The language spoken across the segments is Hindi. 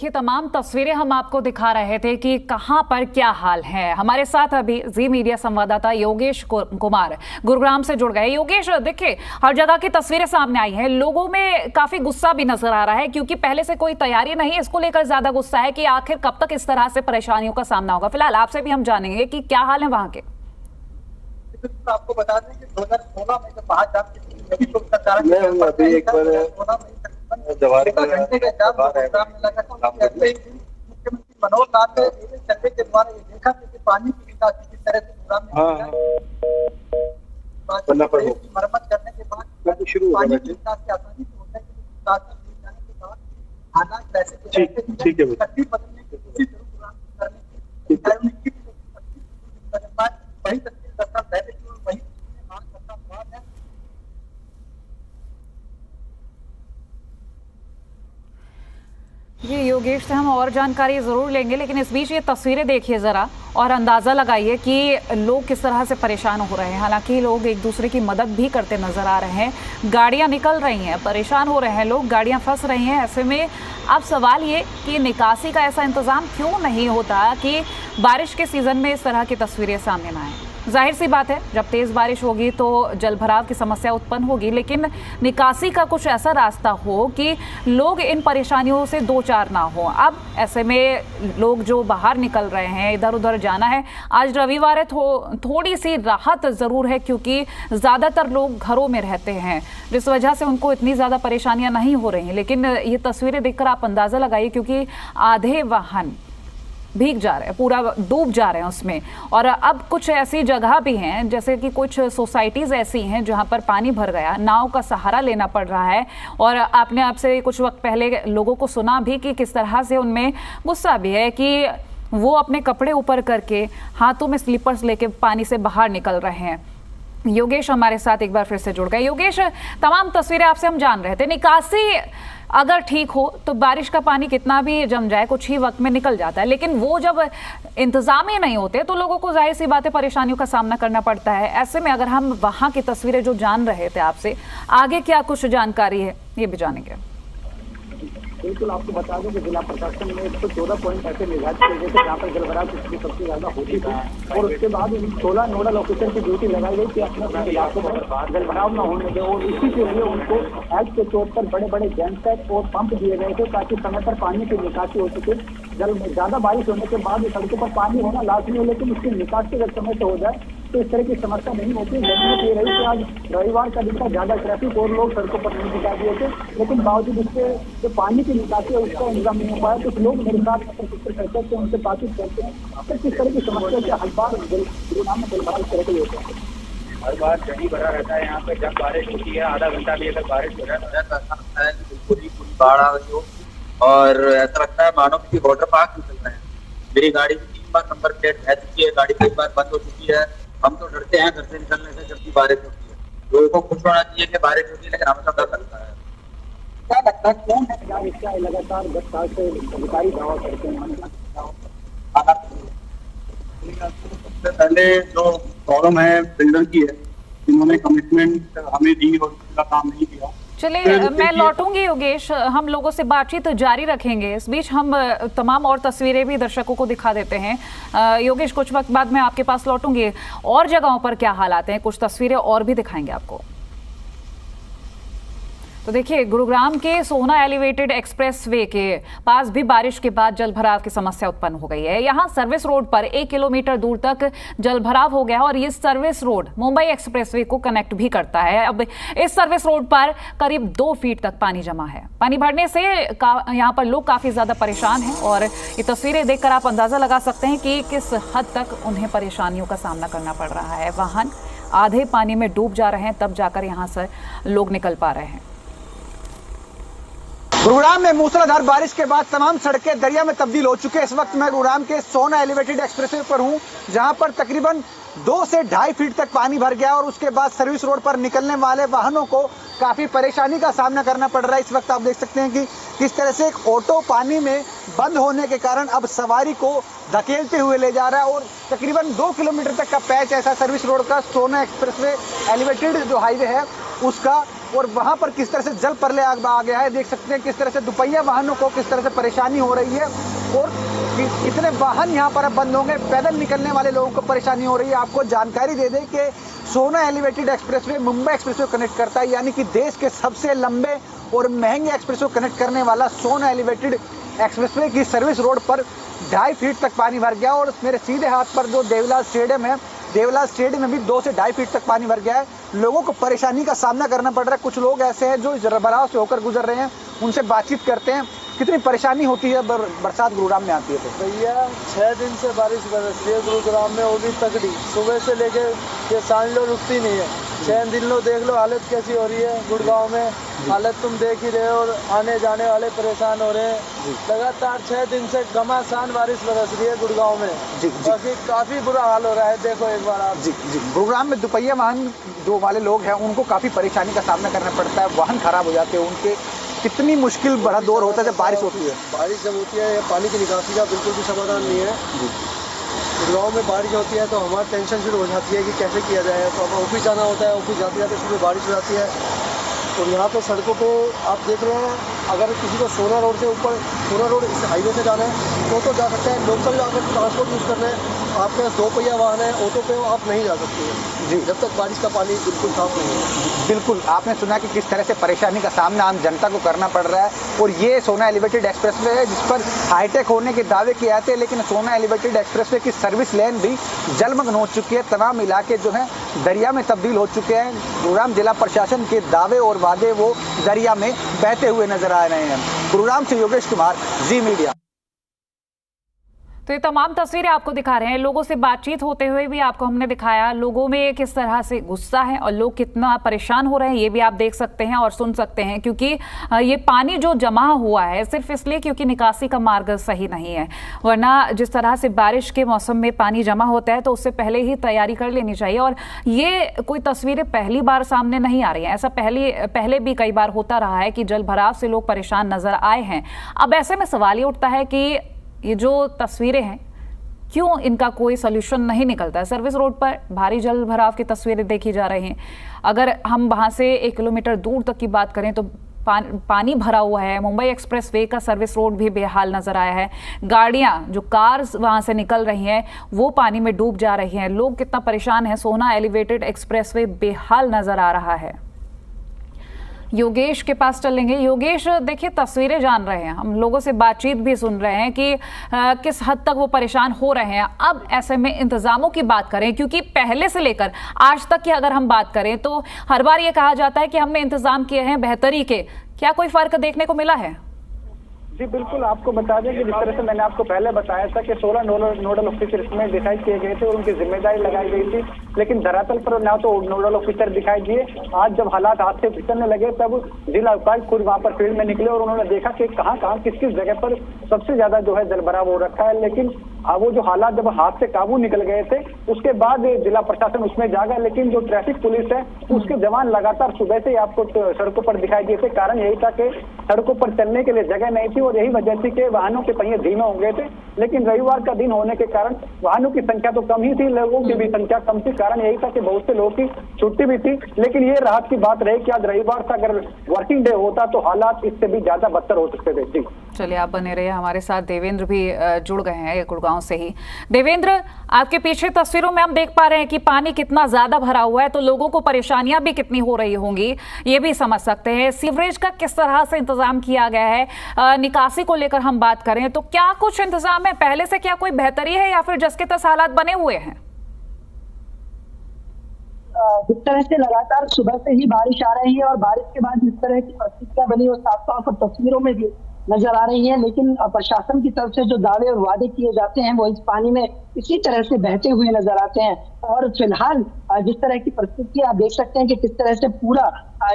ये तमाम तस्वीरें हम आपको दिखा रहे थे कि कहां पर क्या हाल है। हमारे साथ अभी जी मीडिया संवाददाता योगेश कुमार गुरुग्राम से जुड़ गए। योगेश, देखिए हर जगह की तस्वीरें सामने आई हैं, लोगों में काफी गुस्सा भी नजर आ रहा है क्योंकि पहले से कोई तैयारी नहीं है। इसको लेकर ज्यादा गुस्सा है कि आखिर कब तक इस तरह से परेशानियों का सामना होगा। फिलहाल आपसे भी हम जानेंगे कि क्या हाल है वहां के। आपको बता दें कि 2016 में जब महाजाम की मुख्यमंत्री मनोहर लाल चंदे के द्वारा ये देखा कि पानी की निकासी किस तरह से मरम्मत करने के बाद पानी की निकासी आसानी से होता है जाने के बाद हालात वैसे बदलने की कोशिश जरूर करने की वही तस्वीर 10 साल पहले की वही आज 10 साल बाद है। ये योगेश से हम और जानकारी जरूर लेंगे, लेकिन इस बीच ये तस्वीरें देखिए जरा और अंदाजा लगाइए कि लोग किस तरह से परेशान हो रहे हैं। हालांकि लोग एक दूसरे की मदद भी करते नजर आ रहे हैं, गाड़ियां निकल रही हैं, परेशान हो रहे हैं लोग, गाड़ियां फंस रही हैं। ऐसे में अब सवाल ये कि निकासी का ऐसा इंतजाम क्यों नहीं होता कि बारिश के सीजन में इस तरह की तस्वीरें सामने ना आए। जाहिर सी बात है, जब तेज बारिश होगी तो जल भराव की समस्या उत्पन्न होगी, लेकिन निकासी का कुछ ऐसा रास्ता हो कि लोग इन परेशानियों से दो चार ना हो। अब ऐसे में लोग जो बाहर निकल रहे हैं, इधर उधर जाना है, आज रविवार है, थोड़ी सी राहत जरूर है क्योंकि ज्यादातर लोग घरों में रहते हैं, जिस वजह से उनको इतनी ज्यादा परेशानियां नहीं हो रही हैं। लेकिन ये तस्वीरें देखकर आप अंदाजा लगाइए क्योंकि आधे वाहन भीग जा रहे हैं, पूरा डूब जा रहे हैं उसमें। और अब कुछ ऐसी जगह भी हैं, जैसे कि कुछ सोसाइटीज़ ऐसी हैं जहां पर पानी भर गया, नाव का सहारा लेना पड़ रहा है। और आपने आपसे कुछ वक्त पहले लोगों को सुना भी कि किस तरह से उनमें गुस्सा भी है कि वो अपने कपड़े ऊपर करके हाथों में स्लीपर्स लेके पानी से बाहर निकल रहे हैं। योगेश हमारे साथ एक बार फिर से जुड़ गए। योगेश, तमाम तस्वीरें आपसे हम जान रहे थे, निकासी अगर ठीक हो तो बारिश का पानी कितना भी जम जाए कुछ ही वक्त में निकल जाता है, लेकिन वो जब इंतजाम ही नहीं होते तो लोगों को जाहिर सी बात है परेशानियों का सामना करना पड़ता है। ऐसे में अगर हम वहां की तस्वीरें जो जान रहे थे आपसे, आगे क्या कुछ जानकारी है ये भी जानेंगे। बिल्कुल, आपको बता दें कि जिला प्रशासन ने 114 पॉइंट ऐसे निर्धारित किए गए थे जहाँ पर जलभराव की स्थिति सबसे ज्यादा होती थी और उसके बाद 16 नोडल ऑफिसर की ड्यूटी लगाई गई कि अपने अपने इलाकों में जलभराव न होने दें और इसी के लिए उनको हेल्थ के तौर पर बड़े बड़े जनसेट और पंप दिए गए थे ताकि समय पर पानी की निकासी हो सके। जल ज्यादा बारिश होने के बाद सड़कों पर पानी होना लाजमी हो, लेकिन उसकी निकासी अगर समय से हो जाए तो इस तरह की समस्या नहीं होती। जरूरत ये रही कि आज रविवार का दिन था, ज्यादा ट्रैफिक और लोग सड़कों पर नहीं दिखाई दिए थे, लेकिन बावजूद इसके जो पानी की निकासी है उसका इंतजाम नहीं हो पाया। कुछ लोग मेरे साथ करते हैं, उनसे बातचीत करते हैं फिर किस तरह की समस्या के हर बार गुरुग्राम में जलभराव इस तरह के होते हैं। हर बार जड़ी भरा रहता है यहाँ पे, जब बारिश होती है आधा घंटा भी अगर बारिश हो जाए तो ऐसा लगता है कि बिल्कुल ही पूरी बाढ़ आ गई हो और ऐसा लगता है मानो कि वाटर पार्क निकल रहे हैं। मेरी गाड़ी की 3 बार नंबर प्लेट रह चुकी है, गाड़ी कई बार बंद हो चुकी है। हम तो डरते हैं घर से निकलने से जब भी बारिश होती है। लोगों को खुश होना चाहिए कि बारिश होती है, लेकिन हमें तो डर लगता है। क्या लगता है कौन है इसका लगातार 10 साल से अधिकारी दावा करते हैं? सबसे पहले जो प्रॉब्लम है बिल्डर की है, जिन्होंने कमिटमेंट हमें दी और उसका काम नहीं किया। चलिए, मैं लौटूंगी योगेश, हम लोगों से बातचीत जारी रखेंगे। इस बीच हम तमाम और तस्वीरें भी दर्शकों को दिखा देते हैं। योगेश, कुछ वक्त बाद मैं आपके पास लौटूंगी, और जगहों पर क्या हालात हैं कुछ तस्वीरें और भी दिखाएंगे आपको। तो देखिए, गुरुग्राम के सोहना एलिवेटेड एक्सप्रेसवे के पास भी बारिश के बाद जलभराव की समस्या उत्पन्न हो गई है। यहाँ सर्विस रोड पर 1 किलोमीटर दूर तक जलभराव हो गया है और ये सर्विस रोड मुंबई एक्सप्रेसवे को कनेक्ट भी करता है। अब इस सर्विस रोड पर करीब 2 फीट तक पानी जमा है। पानी भरने से यहाँ पर लोग काफी ज्यादा परेशान हैं और ये तस्वीरें देखकर आप अंदाजा लगा सकते हैं कि किस हद तक उन्हें परेशानियों का सामना करना पड़ रहा है। वाहन आधे पानी में डूब जा रहे हैं, तब जाकर यहाँ से लोग निकल पा रहे हैं। गुरुग्राम में मूसलाधार बारिश के बाद तमाम सड़कें दरिया में तब्दील हो चुके हैं। इस वक्त मैं गुरुग्राम के सोहना एलिवेटेड एक्सप्रेसवे पर हूं, जहां पर तकरीबन 2 से 2.5 फीट तक पानी भर गया और उसके बाद सर्विस रोड पर निकलने वाले वाहनों को काफी परेशानी का सामना करना पड़ रहा है। इस वक्त आप देख सकते हैं कि किस तरह से एक ऑटो पानी में बंद होने के कारण अब सवारी को धकेलते हुए ले जा रहा है और तकरीबन 2 किलोमीटर तक का पैच ऐसा सर्विस रोड का सोहना एक्सप्रेसवे एलिवेटेड जो हाईवे है उसका और वहां पर किस तरह से जल प्रलय आ गया है। देख सकते हैं किस तरह से दुपहिया वाहनों को किस तरह से परेशानी हो रही है और कितने वाहन यहाँ पर अब बंद होंगे। पैदल निकलने वाले लोगों को परेशानी हो रही है। आपको जानकारी दे दें कि सोना elevated expressway Mumbai expressway connect करता है, यानी कि देश के सबसे लंबे और महंगे एक्सप्रेसवे कनेक्ट करने वाला सोना एलिवेटेड एक्सप्रेसवे की सर्विस रोड पर 2.5 फीट तक पानी भर गया। और मेरे सीधे हाथ पर जो देवलाल स्टेडियम है, देवलाल स्टेडियम में भी 2 से 2.5 फीट तक पानी भर गया है। लोगों को परेशानी का सामना करना पड़ रहा है। कुछ लोग ऐसे हैं जो जलभराव से होकर गुजर रहे हैं, उनसे बातचीत करते हैं। कितनी परेशानी होती है बरसात गुरुग्राम में आती है तो? भैया 6 दिन से बारिश बरस रही है गुरुग्राम में, वो भी तगड़ी। सुबह से लेके ये सांझ लो रुकती नहीं है। 6 दिन लो देख लो हालत कैसी हो रही है गुड़गांव में। हालत तुम देख ही रहे हो और आने जाने वाले परेशान हो रहे हैं। लगातार 6 दिन से घमासान बारिश बरस रही है गुड़गांव में। बाकी काफी बुरा हाल हो रहा है। देखो एक बार आप। जी गुरुग्राम में दुपहिया वाहन जो वाले लोग हैं उनको काफी परेशानी का सामना करना पड़ता है। वाहन खराब हो जाते हैं उनके। कितनी मुश्किल बड़ा दौर होता है जब बारिश होती है। बारिश जब होती है पानी की निकासी का बिल्कुल भी समाधान नहीं है। गुड़गांव में बारिश होती है तो हमारी टेंशन शुरू हो जाती है कि कैसे किया जाए। तो अब ऑफिस जाना होता है, ऑफिस जाते जाते सुबह बारिश हो जाती है। और यहाँ पे सड़कों पे आप देख रहे हैं, अगर किसी को सोना रोड से ऊपर सोना रोड इस हाईवे से जाना है तो जा सकते हैं। लोकल अगर ट्रांसपोर्ट यूज़ कर रहे हैं, आपके पास 2 पहिया वाहन है, ऑटो पे आप नहीं जा सकते हैं जी, जब तक बारिश का पानी बिल्कुल साफ नहीं है। बिल्कुल आपने सुना कि किस तरह से परेशानी का सामना आम जनता को करना पड़ रहा है। और ये सोना एलिवेटेड एक्सप्रेसवे है जिस पर हाईटेक होने के दावे किए जाते हैं, लेकिन सोना एलिवेटेड एक्सप्रेसवे की सर्विस लेन भी जलमग्न हो चुकी है। तमाम इलाके जो हैं दरिया में तब्दील हो चुके हैं। गुरुग्राम जिला प्रशासन के दावे और वादे वो दरिया में बहते हुए नजर आ रहे हैं। गुरुग्राम से योगेश कुमार, जी मीडिया। तो ये तमाम तस्वीरें आपको दिखा रहे हैं। लोगों से बातचीत होते हुए भी आपको हमने दिखाया लोगों में किस तरह से गुस्सा है और लोग कितना परेशान हो रहे हैं, ये भी आप देख सकते हैं और सुन सकते हैं। क्योंकि ये पानी जो जमा हुआ है सिर्फ इसलिए क्योंकि निकासी का मार्ग सही नहीं है, वरना जिस तरह से बारिश के मौसम में पानी जमा होता है तो उससे पहले ही तैयारी कर लेनी चाहिए। और ये कोई तस्वीरें पहली बार सामने नहीं आ रही हैं, ऐसा पहले भी कई बार होता रहा है कि जल भराव से लोग परेशान नजर आए हैं। अब ऐसे में सवाल ये उठता है कि ये जो तस्वीरें हैं क्यों इनका कोई सॉल्यूशन नहीं निकलता है। सर्विस रोड पर भारी जल भराव की तस्वीरें देखी जा रही हैं। अगर हम वहां से 1 किलोमीटर दूर तक की बात करें तो पानी भरा हुआ है। मुंबई एक्सप्रेसवे का सर्विस रोड भी बेहाल नजर आया है। गाड़ियां जो कार्स वहां से निकल रही हैं वो पानी में डूब जा रही हैं। लोग कितना परेशान हैं। सोना एलिवेटेड एक्सप्रेसवे बेहाल नजर आ रहा है। योगेश के पास चलेंगे। योगेश, देखिए तस्वीरें जान रहे हैं, हम लोगों से बातचीत भी सुन रहे हैं कि किस हद तक वो परेशान हो रहे हैं। अब ऐसे में इंतजामों की बात करें, क्योंकि पहले से लेकर आज तक की अगर हम बात करें तो हर बार ये कहा जाता है कि हमने इंतजाम किए हैं बेहतरी के। क्या कोई फर्क देखने को मिला है? जी बिल्कुल, आपको बता दें कि जिस तरह से मैंने आपको पहले बताया था कि 16 नोडल ऑफिसर इसमें डिसाइड किए गए थे और उनकी जिम्मेदारी लगाई गई थी, लेकिन धरातल पर ना तो नोडल ऑफिसर दिखाई दिए। आज जब हालात हाथ से फिसलने लगे तब जिला उपायुक्त खुद वहां पर फील्ड में निकले और उन्होंने देखा कि कहाँ किस किस जगह पर सबसे ज्यादा जो है जलभराव हो रखा है। लेकिन वो जो हालात जब हाथ से काबू निकल गए थे उसके बाद जिला प्रशासन उसमें जागा, लेकिन जो ट्रैफिक पुलिस है उसके जवान लगातार सुबह से आपको सड़कों पर दिखाई दिए थे। कारण यही था कि सड़कों पर चलने के लिए जगह नहीं थी और यही वजह थी कि वाहनों के पहिए धीमे हो गए थे। लेकिन रविवार का दिन होने के कारण वाहनों की संख्या तो कम ही थी, लोगों की भी संख्या कम थी। कारण यही था कि बहुत से लोगों की छुट्टी भी थी। लेकिन ये राहत की बात रही कि आज रविवार था, अगर वर्किंग डे होता तो हालात इससे भी ज्यादा बदतर हो सकते थे। जी चलिए, आप बने रहिए हमारे साथ। देवेंद्र भी जुड़ गए हैं गुड़गांव से ही। देवेंद्र, आपके पीछे तस्वीरों में हम देख पा रहे हैं कि पानी कितना ज्यादा भरा हुआ है, तो लोगों को परेशानियां भी कितनी हो रही होंगी ये भी समझ सकते हैं। सीवरेज का किस तरह से इंतजाम किया गया है, निकासी को लेकर हम बात करें तो क्या कुछ इंतजाम है पहले से, क्या कोई बेहतरी है या फिर जस के तस हालात बने हुए हैं? जिस तरह से लगातार सुबह से ही बारिश आ रही है और बारिश के बाद जिस तरह की परिस्थितियां बनी वो साफ साफ तस्वीरों में भी नजर आ रही है। लेकिन प्रशासन की तरफ से जो दावे और वादे किए जाते हैं वो इस पानी में इसी तरह से बहते हुए नजर आते हैं। और फिलहाल जिस तरह की परिस्थिति आप देख सकते हैं कि किस तरह से पूरा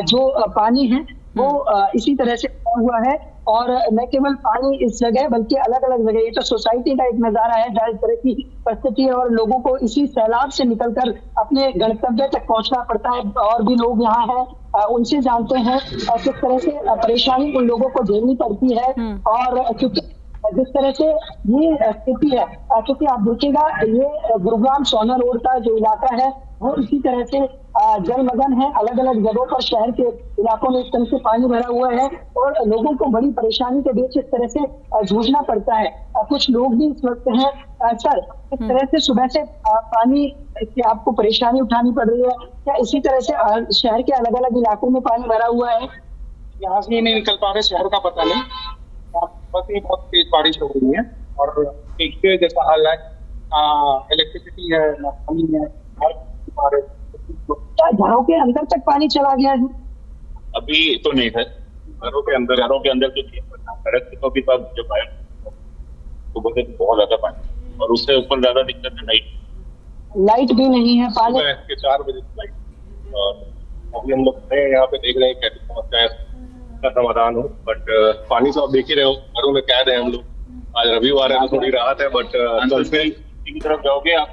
जो पानी है वो इसी तरह से हुआ है। और न केवल पानी इस जगह बल्कि अलग अलग जगह, ये तो सोसाइटी का एक नजारा है जहाँ इस तरह की परिस्थिति है और लोगों को इसी सैलाब से निकलकर अपने गंतव्य तक पहुंचना पड़ता है। और भी लोग यहाँ हैं, उनसे जानते हैं किस तरह से परेशानी उन लोगों को झेलनी पड़ती है। और क्योंकि जिस तरह से ये स्थिति है, क्योंकि आप देखिएगा ये गुरुग्राम सोना रोड का जो इलाका है वो इसी तरह से जलमग्न है। अलग अलग जगहों पर शहर के इलाकों में इस तरह से पानी भरा हुआ है और लोगों को बड़ी परेशानी के बीच इस तरह से जूझना पड़ता है। कुछ लोग भी इस वक्त हैं सर, इस तरह से सुबह से पानी से आपको परेशानी उठानी पड़ रही है क्या? इसी तरह से शहर के अलग अलग इलाकों में पानी भरा हुआ है? यहाँ से नहीं निकल पा रहे, शहर का पता नहीं, बस ही बहुत तेज बारिश हो रही है और एक जैसा हाल है, इलेक्ट्रिसिटी है, पानी है, क्या घरों के अंदर तक पानी चला गया है? अभी तो नहीं है, घरों के अंदर तो सड़क तो अभी तक जो पाया तो बोलते बहुत ज्यादा पानी, और उससे ऊपर ज्यादा दिक्कत है लाइट भी नहीं है, पानी 4 बजे लाइट, और अभी हम लोग यहाँ पे देख रहे हैं कैसे समस्या का समाधान हो, बट पानी तो आप देख ही रहे हो, घरों में कैद है हम लोग। आज रविवार है तो थोड़ी राहत है, बट कल से की तरफ जाओगे आप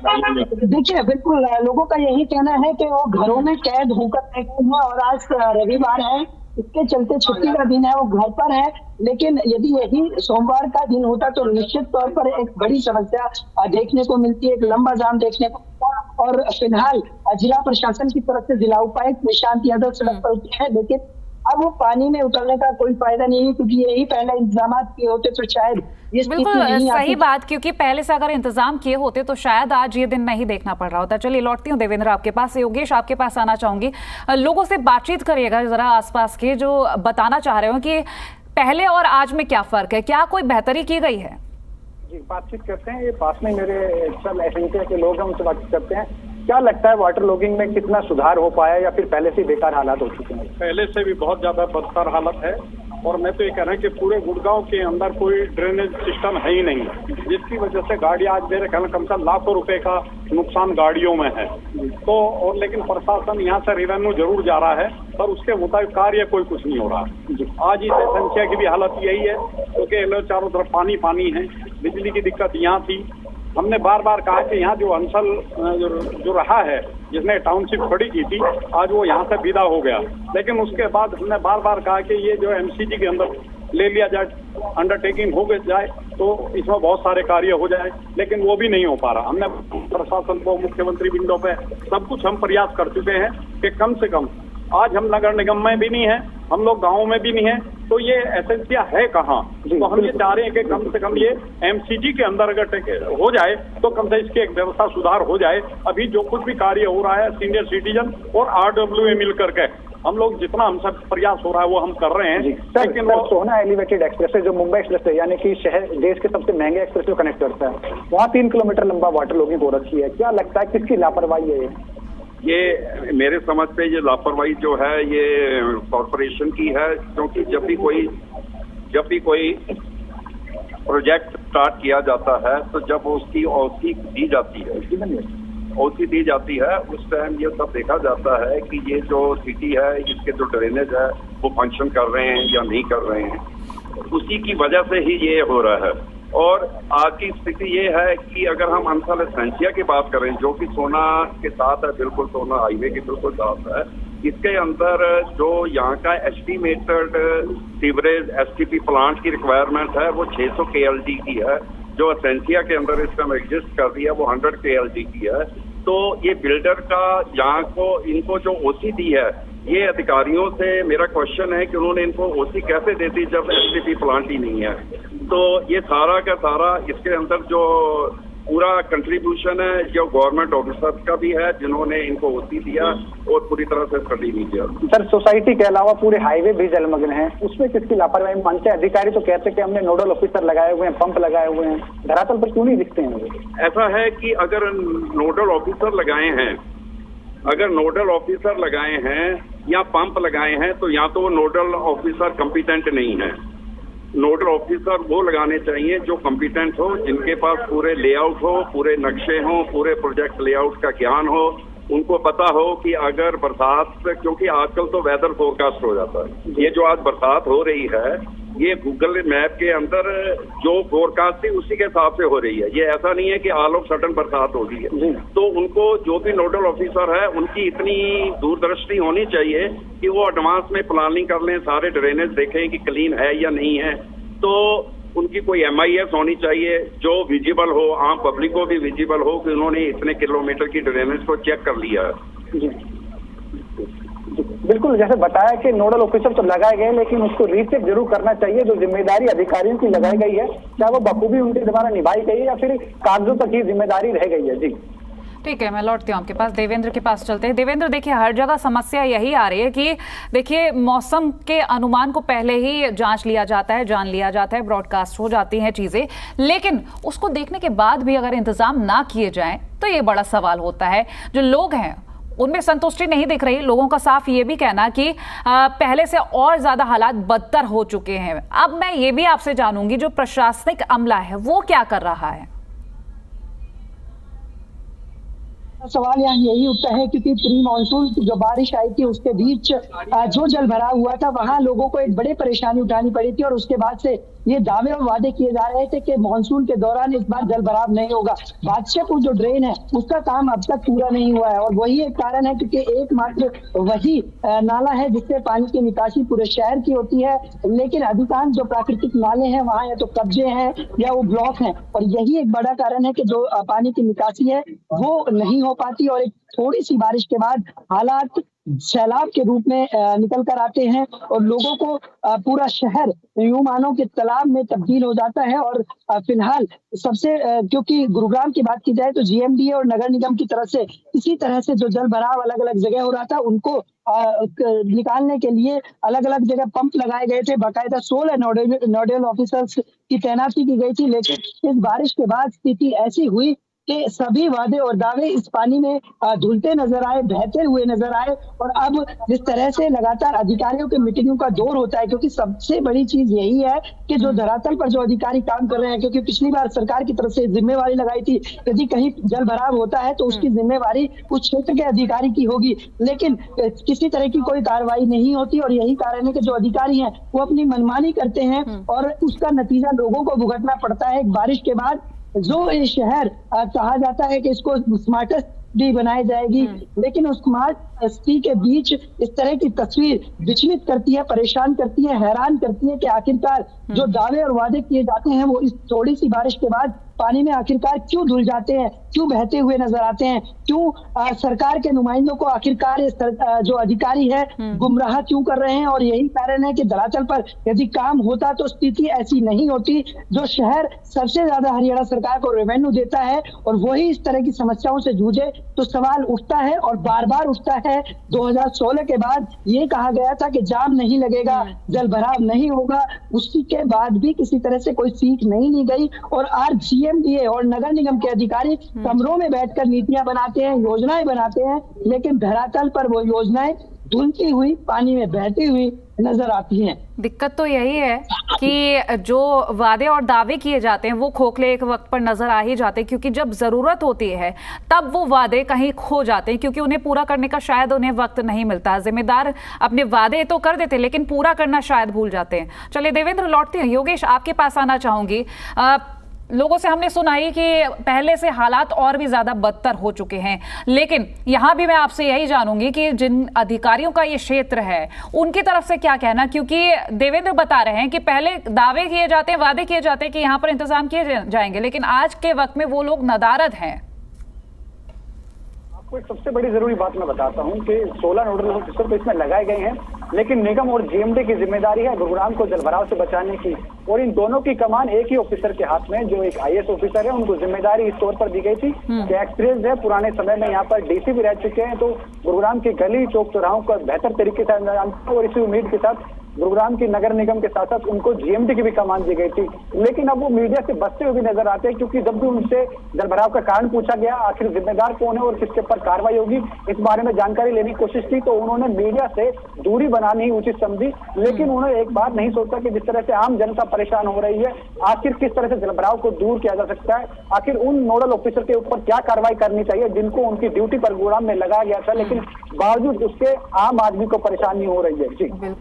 देखिए बिल्कुल लोगों का यही कहना है कि वो घरों में कैद होकर बैठे हैं और आज रविवार है, इसके चलते छुट्टी का दिन है, वो घर पर है। लेकिन यदि यही सोमवार का दिन होता तो निश्चित तौर पर एक बड़ी समस्या देखने को मिलती है, एक लंबा जाम देखने को मिलता। और फिलहाल जिला प्रशासन की तरफ से जिला उपायुक्त निशांत यादव सड़क पर उतरे हैं, लेकिन अब वो पानी में उतरने का कोई फायदा नहीं है, क्योंकि यही पहले इंतजाम किए होते तो शायद ये बिल्कुल सही बात, क्योंकि पहले से अगर इंतजाम किए होते तो शायद आज ये दिन नहीं देखना पड़ रहा होता। चलिए लौटती हूँ देवेंद्र आपके पास, योगेश आपके पास आना चाहूंगी। लोगों से बातचीत करिएगा जरा आसपास के, जो बताना चाह रहे हो कि पहले और आज में क्या फर्क है, क्या कोई बेहतरी की गई है? जी बातचीत करते हैं, ये पास में मेरे सब एसएनसी के लोग हैं, उनसे बातचीत करते हैं। क्या लगता है वाटर लॉगिंग में कितना सुधार हो पाया या फिर पहले से बेकार हालात हो चुके हैं? पहले से भी बहुत ज्यादा बदतर हालत है, और मैं तो ये कह रहा हूँ कि पूरे गुड़गांव के अंदर कोई ड्रेनेज सिस्टम है ही नहीं, जिसकी वजह से गाड़ी आज मेरे ख्याल कम से कम लाखों रुपए का नुकसान गाड़ियों में है। तो और लेकिन प्रशासन यहाँ से रेवेन्यू जरूर जा रहा है, पर उसके मुताबिक कार्य कोई कुछ नहीं हो रहा। आज इस एसएनसी की भी हालत यही है, क्योंकि चारों तरफ पानी पानी है। बिजली की दिक्कत यहाँ थी, हमने बार बार कहा कि यहाँ जो अंचल जो रहा है, जिसने टाउनशिप खड़ी की थी, आज वो यहाँ से विदा हो गया। लेकिन उसके बाद हमने बार बार कहा कि ये जो एमसीजी के अंदर ले लिया जाए, अंडरटेकिंग हो जाए तो इसमें बहुत सारे कार्य हो जाए, लेकिन वो भी नहीं हो पा रहा। हमने प्रशासन को, मुख्यमंत्री विंडो पे सब कुछ हम प्रयास कर चुके हैं कि कम से कम, आज हम नगर निगम में भी नहीं है, हम लोग गाँव में भी नहीं है, तो ये एसेंसिया है कहाँ? तो हम ये चाह रहे हैं कि कम से कम ये एमसीजी के अंदर अगर हो जाए तो कम से इसकी एक व्यवस्था सुधार हो जाए। अभी जो कुछ भी कार्य हो रहा है सीनियर सिटीजन और RWA मिल करके हम लोग जितना हम सब प्रयास हो रहा है वो हम कर रहे हैं। लेकिन वो सोना एलिवेटेड एक्सप्रेस है, जो मुंबई एक्सप्रेस है, यानी कि शहर देश के सबसे महंगे एक्सप्रेस को कनेक्ट करता है, वहाँ 3 किलोमीटर लंबा वाटर लॉगिंग हो रखी है। क्या लगता है किसकी लापरवाही है ये? मेरे समझ पे ये लापरवाही जो है ये कॉरपोरेशन की है, क्योंकि जब भी कोई प्रोजेक्ट स्टार्ट किया जाता है तो जब उसकी ओसी दी जाती है उस टाइम ये सब देखा जाता है कि ये जो सिटी है, इसके जो ड्रेनेज है वो फंक्शन कर रहे हैं या नहीं कर रहे हैं, उसी की वजह से ही ये हो रहा है। और आज की स्थिति ये है कि अगर हम अंचल एसेंसिया की बात करें, जो कि सोना के साथ है, बिल्कुल सोना हाईवे के बिल्कुल साथ है, इसके अंदर जो यहाँ का एस्टिमेटेड सीवरेज एसटीपी प्लांट की रिक्वायरमेंट है वो 600 KLD की है, जो एसेंसिया के अंदर इस टाइम एग्जिस्ट कर रही है वो 100 KLD की है। तो ये बिल्डर का यहाँ को इनको जो ओसी दी है, ये अधिकारियों से मेरा क्वेश्चन है कि उन्होंने इनको ओसी कैसे दे दी जब एसटीपी प्लांट ही नहीं है। तो ये सारा का सारा इसके अंदर जो पूरा कंट्रीब्यूशन है जो गवर्नमेंट ऑफिसर का भी है, जिन्होंने इनको ओसी दिया और पूरी तरह से स्टडी नहीं किया। सर सोसाइटी के अलावा पूरे हाईवे भी जलमग्न है, उसमें किसकी लापरवाही मानते हैं? अधिकारी तो कहते हैं कि हमने नोडल ऑफिसर लगाए हुए हैं, पंप लगाए हुए हैं, धरातल पर क्यों नहीं दिखते हैं? ऐसा है कि अगर नोडल ऑफिसर लगाए हैं या पंप लगाए हैं तो या तो वो नोडल ऑफिसर कॉम्पिटेंट नहीं है। नोडल ऑफिसर वो लगाने चाहिए जो कॉम्पिटेंट हो, जिनके पास पूरे लेआउट हो, पूरे नक्शे हो, पूरे प्रोजेक्ट लेआउट का ज्ञान हो, उनको पता हो कि अगर बरसात, क्योंकि आजकल तो वेदर फोरकास्ट हो जाता है, ये जो आज बरसात हो रही है ये गूगल मैप के अंदर जो फोरकास्ट थी उसी के हिसाब से हो रही है, ये ऐसा नहीं है कि ऑल ऑफ सडन बरसात हो रही है। तो उनको जो भी नोडल ऑफिसर है उनकी इतनी दूरदृष्टि होनी चाहिए कि वो एडवांस में प्लानिंग कर लें, सारे ड्रेनेज देखें कि क्लीन है या नहीं है। तो उनकी कोई MIS होनी चाहिए जो विजिबल हो, आम पब्लिक को भी विजिबल हो कि उन्होंने इतने किलोमीटर की ड्रेनेज को चेक कर लिया है। बिल्कुल, जैसे बताया कि नोडल ऑफिसर तो लगाए गए, लेकिन उसको रीचेक जरूर करना चाहिए। जो जिम्मेदारी अधिकारियों की लगाई गई है, क्या वो बखूबी उनके द्वारा निभाई गई है या फिर कागजों तक ही जिम्मेदारी रह गई है। जी ठीक है, मैं लौटती हूँ आपके पास। देवेंद्र के पास चलते हैं। देवेंद्र, देखिए हर जगह समस्या यही आ रही है कि देखिए मौसम के अनुमान को पहले ही जांच लिया जाता है, जान लिया जाता है, ब्रॉडकास्ट हो जाती हैं चीज़ें, लेकिन उसको देखने के बाद भी अगर इंतजाम ना किए जाएं तो ये बड़ा सवाल होता है। जो लोग हैं उनमें संतुष्टि नहीं दिख रही। लोगों का साफ ये भी कहना कि पहले से और ज्यादा हालात बदतर हो चुके हैं। अब मैं ये भी आपसे जानूंगी, जो प्रशासनिक अमला है वो क्या कर रहा है? सवाल यहाँ यही उठता है क्योंकि प्री मानसून जो बारिश आई थी उसके बीच जो जल भराव हुआ था वहां लोगों को एक बड़ी परेशानी उठानी पड़ी थी, और उसके बाद से ये दावे और वादे किए जा रहे थे कि मानसून के दौरान इस बार जल भराव नहीं होगा। बादशाहपुर जो ड्रेन है उसका काम अब तक पूरा नहीं हुआ है, और वही एक कारण है क्योंकि एकमात्र वही नाला है जिससे पानी की निकासी पूरे शहर की होती है, लेकिन अधिकांश जो प्राकृतिक नाले हैं वहाँ या तो कब्जे हैं या वो ब्लॉक हैं, और यही एक बड़ा कारण है कि जो पानी की निकासी है वो नहीं हो पाती, और एक थोड़ी सी बारिश के बाद हालात सैलाब के रूप में निकल कर आते हैं और लोगों को पूरा शहर यूं मानो कि तालाब में तब्दील हो जाता है। और फिलहाल सबसे क्योंकि गुरुग्राम की बात की जाए तो जीएमडीए और नगर निगम की तरफ से इसी तरह से जो जल भराव अलग अलग जगह हो रहा था उनको निकालने के लिए अलग अलग जगह पंप लगाए गए थे, बाकायदा 16 नोडल ऑफिसर्स की तैनाती की गई थी। लेकिन इस बारिश के बाद स्थिति ऐसी हुई कि सभी वादे और दावे इस पानी में धुलते नजर आए, बहते हुए नजर आए। और अब जिस तरह से लगातार अधिकारियों के मीटिंगों का दौर होता है, क्योंकि सबसे बड़ी चीज यही है कि जो धरातल पर जो अधिकारी काम कर रहे हैं, क्योंकि पिछली बार सरकार की तरफ से जिम्मेवारी लगाई थी यदि कहीं जल भराव होता है तो उसकी जिम्मेवारी उस क्षेत्र के अधिकारी की होगी, लेकिन किसी तरह की कोई कार्रवाई नहीं होती। और यही कारण है कि जो अधिकारी हैं वो अपनी मनमानी करते हैं और उसका नतीजा लोगों को भुगतना पड़ता है। बारिश के बाद जो ये शहर कहा जाता है कि इसको स्मार्टेस्ट सिटी बनाई जाएगी, लेकिन उस स्मार्ट सिटी के बीच इस तरह की तस्वीर विचलित करती है, परेशान करती है, हैरान करती है कि आखिरकार जो दावे और वादे किए जाते हैं वो इस थोड़ी सी बारिश के बाद पानी में आखिरकार क्यों धुल जाते हैं, क्यों बहते हुए नजर आते हैं, क्यों सरकार के नुमाइंदों को आखिरकार जो अधिकारी है गुमराह क्यों कर रहे हैं। और यही कारण है कि धरातल पर यदि काम होता तो स्थिति ऐसी नहीं होती। जो शहर सबसे ज्यादा हरियाणा सरकार को रेवेन्यू देता है और वही इस तरह की समस्याओं से जूझे तो सवाल उठता है और बार बार उठता है। 2016 के बाद ये कहा गया था कि जाम नहीं लगेगा, जल भराव नहीं होगा, उसी के बाद भी किसी तरह से कोई सीख नहीं ली गई। और आज जीएमडीए और नगर निगम के अधिकारी कमरों में बैठकर नीतियां बनाते हैं, योजनाएं बनाते हैं, लेकिन धरातल पर वो योजनाएं धुलती हुई, पानी में बहती हुई नजर आती हैं। दिक्कत तो यही है कि जो वादे और दावे किए जाते हैं वो खोखले एक वक्त पर नजर आ ही जाते हैं, क्योंकि जब जरूरत होती है तब वो वादे कहीं खो जाते हैं, क्योंकि उन्हें पूरा करने का शायद उन्हें वक्त नहीं मिलता। जिम्मेदार अपने वादे तो कर देते लेकिन पूरा करना शायद भूल जाते हैं। चलिए देवेंद्र, लौटते हैं। योगेश, आपके पास आना चाहूंगी। लोगों से हमने सुना ही कि पहले से हालात और भी ज्यादा बदतर हो चुके हैं, लेकिन यहां भी मैं आपसे यही जानूंगी कि जिन अधिकारियों का ये क्षेत्र है उनकी तरफ से क्या कहना, क्योंकि देवेंद्र बता रहे हैं कि पहले दावे किए जाते हैं, वादे किए जाते हैं कि यहां पर इंतजाम किए जाएंगे, लेकिन आज के वक्त में वो लोग नदारद हैं। आपको एक सबसे बड़ी जरूरी बात मैं बताता हूं कि 16 नोडल ऑफिसर तो इसमें लगाए गए हैं, लेकिन निगम और जीएमडी की जिम्मेदारी है गुरुग्राम को जलभराव से बचाने की, और इन दोनों की कमान एक ही ऑफिसर के हाथ में, जो एक आईएएस ऑफिसर है। उनको जिम्मेदारी इस तौर पर दी गई थी कि एक्सपीरियंस है, पुराने समय में यहाँ पर डीसी भी रह चुके हैं, तो गुरुग्राम की गली चौक चौराहों का बेहतर तरीके से जानते हैं। और इसी उम्मीद के साथ गुरुग्राम की नगर निगम के साथ साथ उनको जीएमडी की भी कमान दी गई थी, लेकिन अब वो मीडिया से बचते हुए भी नजर आते हैं, क्योंकि जब भी उनसे जलभराव का कारण पूछा गया, आखिर जिम्मेदार कौन है और किसके ऊपर कार्रवाई होगी, इस बारे में जानकारी लेने की कोशिश की, तो उन्होंने मीडिया से दूरी बनानी ही उचित समझी। लेकिन उन्होंने एक बात नहीं सोचा कि जिस तरह से आम जनता परेशान हो रही है, आखिर किस तरह से जलभराव को दूर किया जा सकता है, आखिर उन नोडल ऑफिसर के ऊपर क्या कार्रवाई करनी चाहिए जिनको उनकी ड्यूटी पर गुरुग्राम में लगाया गया था, लेकिन बावजूद उसके आम आदमी को परेशानी हो रही है। जी बिल्कुल।